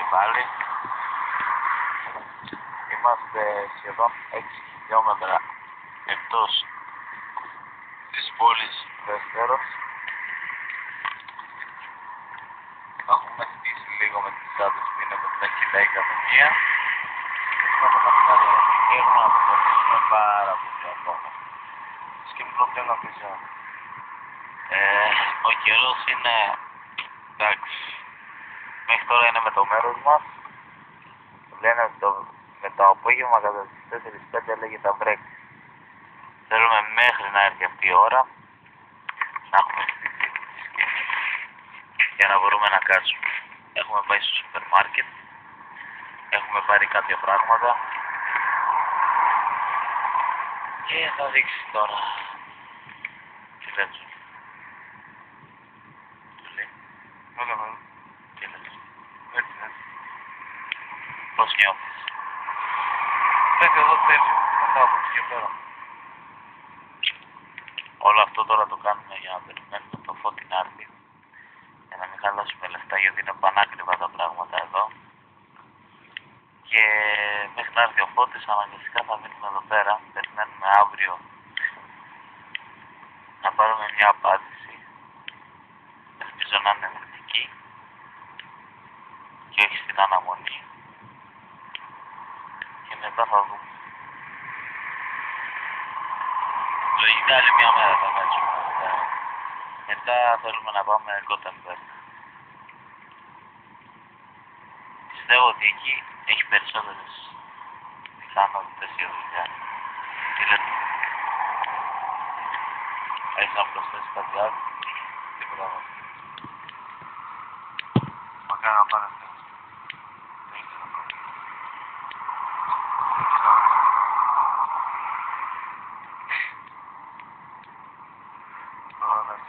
πάλι. Είμαστε σχεδόν 6 χιλιόμετρα εκτός της πόλης Δευτέρος. Έχουμε χτίσει λίγο με τις άντρες που είναι 70 km εκατομμύρια. Έχουμε τα μεγάλα έχουμε να προχωρήσουμε πάρα πολύ ακόμα. Σκηνικό δεν νομίζω. Ο καιρός είναι εντάξει. Μέχρι τώρα είναι με το μέρος μας. Λένε ότι με το απόγευμα κατά τις 4-5 έλεγε τα βρέξει. Θέλουμε μέχρι να έρθει αυτή η ώρα να έχουμε στήσει τη σκηνή για να μπορούμε να κάτσουμε. Έχουμε πάει στο σούπερ μάρκετ, έχουμε πάρει κάποια πράγματα και θα δείξει τώρα τι λέτε. Πώς νιώθεις? Πέτει εδώ τέλειο, μετά από εκεί και πέρα. Όλο αυτό τώρα το κάνουμε για να περιμένουμε το Φώτη να έρθει, για να μην χαλάσουμε λεφτά, γιατί είναι πανάκριβα τα πράγματα εδώ. Και μέχρι να έρθει ο Φώτης αναγκαστικά θα μείνουμε εδώ πέρα. Περιμένουμε αύριο να πάρουμε μια απάντηση. Ελπίζω να είναι θετική και όχι στην αναμονή. Και μετά θα δούμε. Λογικά άλλη μια μέρα θα κάτσουμε. Μετά θέλουμε να πάμε Γκότεμπεργκ. Πιστεύω ότι εκεί έχει περισσότερες πιθανότητες για δουλειά. Τι λέτε? Έχεις να προσθέσεις κάτι άλλο? Τίποτα άλλο. Μακάρι να πάνε αυτές. Ωραία.